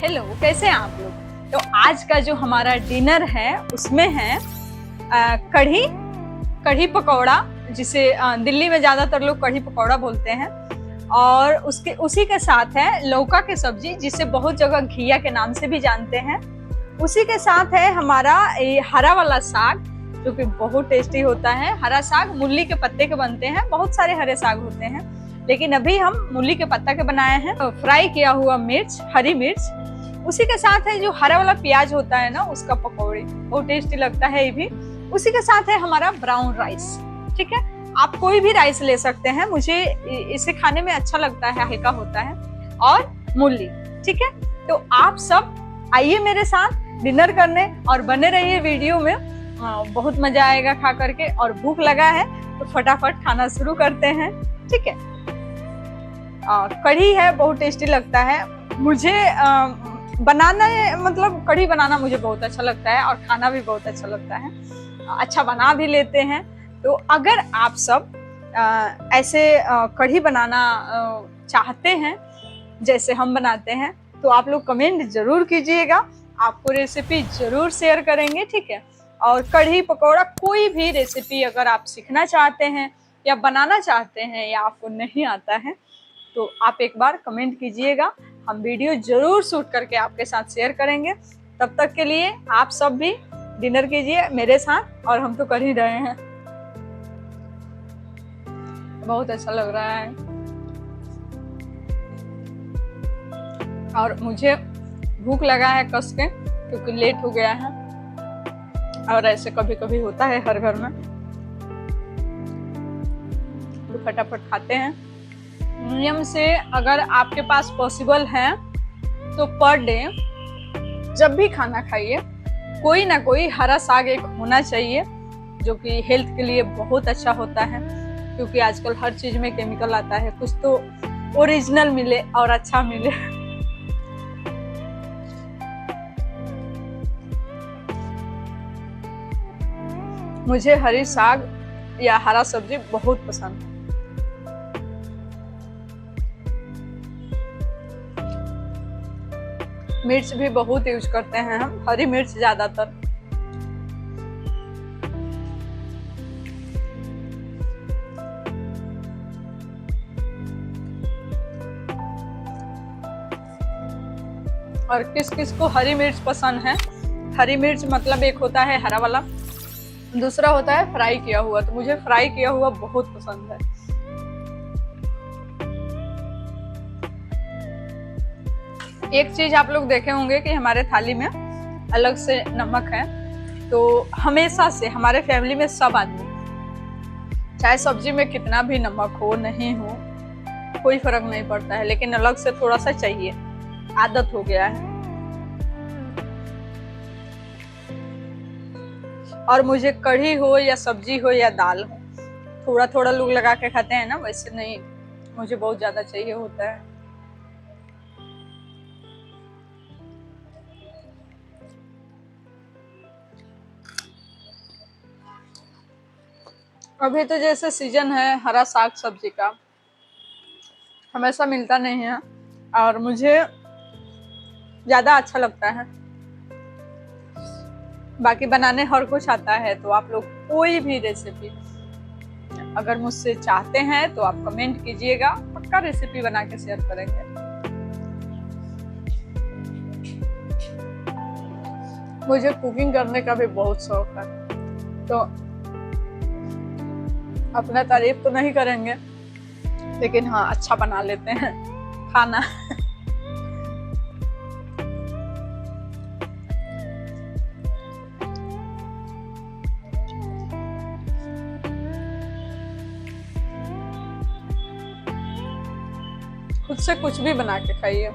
Hello, कैसे हैं आप लोग। तो आज का जो हमारा डिनर है उसमें है कढ़ी पकौड़ा, जिसे दिल्ली में ज्यादातर लोग कढ़ी पकौड़ा बोलते हैं। और उसी के साथ है लौका की सब्जी, जिसे बहुत जगह घिया के नाम से भी जानते हैं। उसी के साथ है हमारा ये हरा वाला साग, जो कि बहुत टेस्टी होता है। हरा साग मूली के पत्ते के बनते हैं, बहुत सारे हरे साग होते हैं, लेकिन अभी हम मूली के पत्ता के बनाए हैं। तो फ्राई किया हुआ मिर्च, हरी मिर्च, उसी के साथ है जो हरा वाला प्याज होता है ना, उसका पकौड़ी, बहुत टेस्टी लगता है ये भी। उसी के साथ है हमारा ब्राउन राइस। ठीक है, आप कोई भी राइस ले सकते हैं, मुझे इसे खाने में अच्छा लगता है, हल्का होता है। और मूली। ठीक है, तो आप सब आइए मेरे साथ डिनर करने और बने रहिए वीडियो में। बहुत मजा आएगा खा करके, और भूख लगा है तो फटाफट खाना शुरू करते हैं। ठीक है, कढ़ी है, बहुत टेस्टी लगता है। मुझे बनाना मतलब कढ़ी बनाना मुझे बहुत अच्छा लगता है, और खाना भी बहुत अच्छा लगता है, अच्छा बना भी लेते हैं। तो अगर आप सब ऐसे कढ़ी बनाना चाहते हैं जैसे हम बनाते हैं, तो आप लोग कमेंट जरूर कीजिएगा, आपको रेसिपी जरूर शेयर करेंगे। ठीक है, और कढ़ी पकौड़ा कोई भी रेसिपी अगर आप सीखना चाहते हैं या बनाना चाहते हैं या आपको नहीं आता है, तो आप एक बार कमेंट कीजिएगा, हम वीडियो जरूर शूट करके आपके साथ शेयर करेंगे। तब तक के लिए आप सब भी डिनर कीजिए मेरे साथ, और हम तो कर ही रहे हैं। बहुत अच्छा लग रहा है, और मुझे भूख लगा है कस के, क्योंकि लेट हो गया है, और ऐसे कभी कभी होता है हर घर में। तो फटाफट खाते हैं। नियम से अगर आपके पास पॉसिबल है तो पर डे जब भी खाना खाइए, कोई ना कोई हरा साग एक होना चाहिए, जो कि हेल्थ के लिए बहुत अच्छा होता है। क्योंकि आजकल हर चीज में केमिकल आता है, कुछ तो ओरिजिनल मिले और अच्छा मिले। मुझे हरी साग या हरा सब्जी बहुत पसंद है। मिर्च भी बहुत यूज करते हैं हम, हरी मिर्च ज्यादातर। और किस किस को हरी मिर्च पसंद है। हरी मिर्च मतलब एक होता है हरा वाला, दूसरा होता है फ्राई किया हुआ। तो मुझे फ्राई किया हुआ बहुत पसंद है। एक चीज आप लोग देखे होंगे कि हमारे थाली में अलग से नमक है। तो हमेशा से हमारे फैमिली में सब आदमी, चाहे सब्जी में कितना भी नमक हो नहीं हो, कोई फर्क नहीं पड़ता है, लेकिन अलग से थोड़ा सा चाहिए, आदत हो गया है। और मुझे कढ़ी हो या सब्जी हो या दाल हो, थोड़ा थोड़ा लोग लगा के खाते हैं ना, वैसे नहीं, मुझे बहुत ज्यादा चाहिए होता है। अभी तो जैसे सीजन है हरा साग सब्जी का, हमेशा मिलता नहीं है, और मुझे ज्यादा अच्छा लगता है। बाकी बनाने हर कुछ आता है, तो आप लोग कोई भी रेसिपी अगर मुझसे चाहते हैं तो आप कमेंट कीजिएगा, पक्का रेसिपी बना के शेयर करेंगे। मुझे कुकिंग करने का भी बहुत शौक है, तो अपना तारीफ तो नहीं करेंगे, लेकिन हाँ अच्छा बना लेते हैं खाना। खुद से कुछ भी बना के खाइए,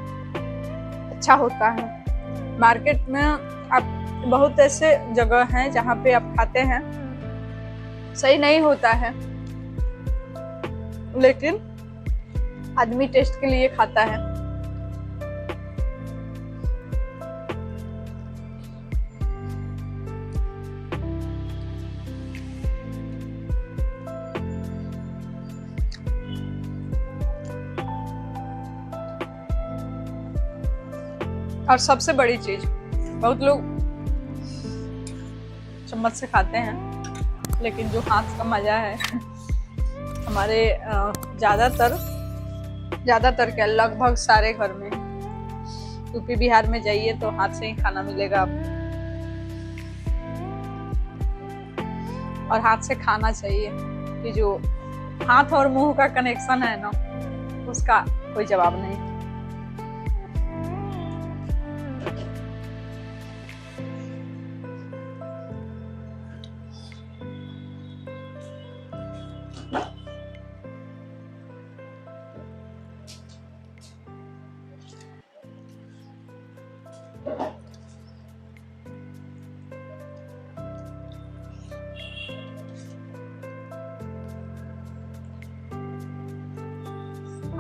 अच्छा होता है। मार्केट में आप बहुत ऐसे जगह हैं जहाँ पे आप खाते हैं, सही नहीं होता है, लेकिन आदमी टेस्ट के लिए खाता है। और सबसे बड़ी चीज, बहुत लोग चम्मच से खाते हैं, लेकिन जो हाथ का मजा है हमारे ज्यादातर क्या लगभग सारे घर में, यूपी बिहार में जाइए तो हाथ से ही खाना मिलेगा आपको। और हाथ से खाना चाहिए, कि जो हाथ और मुंह का कनेक्शन है ना, उसका कोई जवाब नहीं।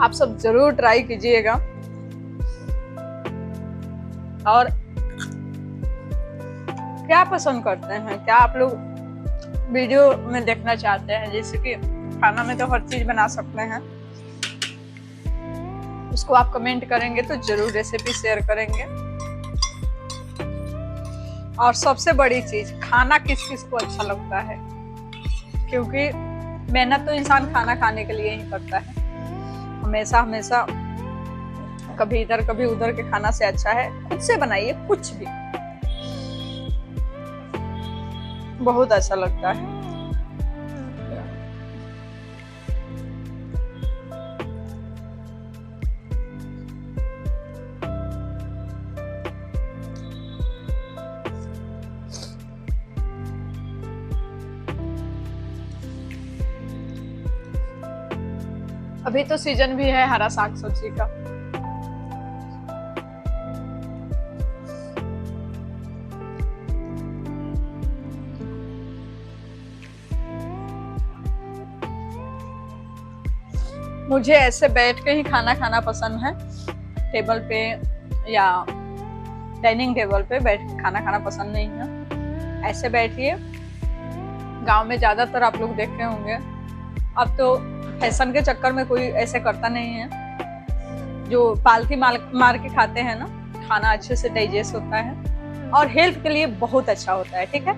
आप सब जरूर ट्राई कीजिएगा। और क्या पसंद करते हैं, क्या आप लोग वीडियो में देखना चाहते हैं? जैसे कि खाना में तो हर चीज बना सकते हैं, उसको आप कमेंट करेंगे तो जरूर रेसिपी शेयर करेंगे। और सबसे बड़ी चीज, खाना किस किस को अच्छा लगता है, क्योंकि मेहनत तो इंसान खाना खाने के लिए ही करता है। हमेशा कभी इधर कभी उधर के खाना से अच्छा है खुद से बनाइए, कुछ भी बहुत अच्छा लगता है। अभी तो सीजन भी है हरा साग सब्जी का। मुझे ऐसे बैठ के ही खाना खाना पसंद है, टेबल पे या डाइनिंग टेबल पे बैठ के खाना खाना पसंद नहीं है। ऐसे बैठिए, गांव में ज्यादातर आप लोग देखे होंगे, अब तो फैशन के चक्कर में कोई ऐसे करता नहीं है। जो पालथी मार के खाते हैं ना, खाना अच्छे से डाइजेस्ट होता है और हेल्थ के लिए बहुत अच्छा होता है। ठीक है,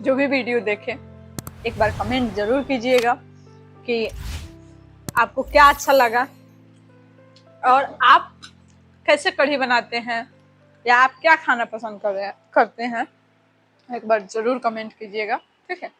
जो भी वीडियो देखें एक बार कमेंट जरूर कीजिएगा कि आपको क्या अच्छा लगा और आप कैसे कढ़ी बनाते हैं या आप क्या खाना पसंद करते हैं, एक बार जरूर कमेंट कीजिएगा। ठीक है।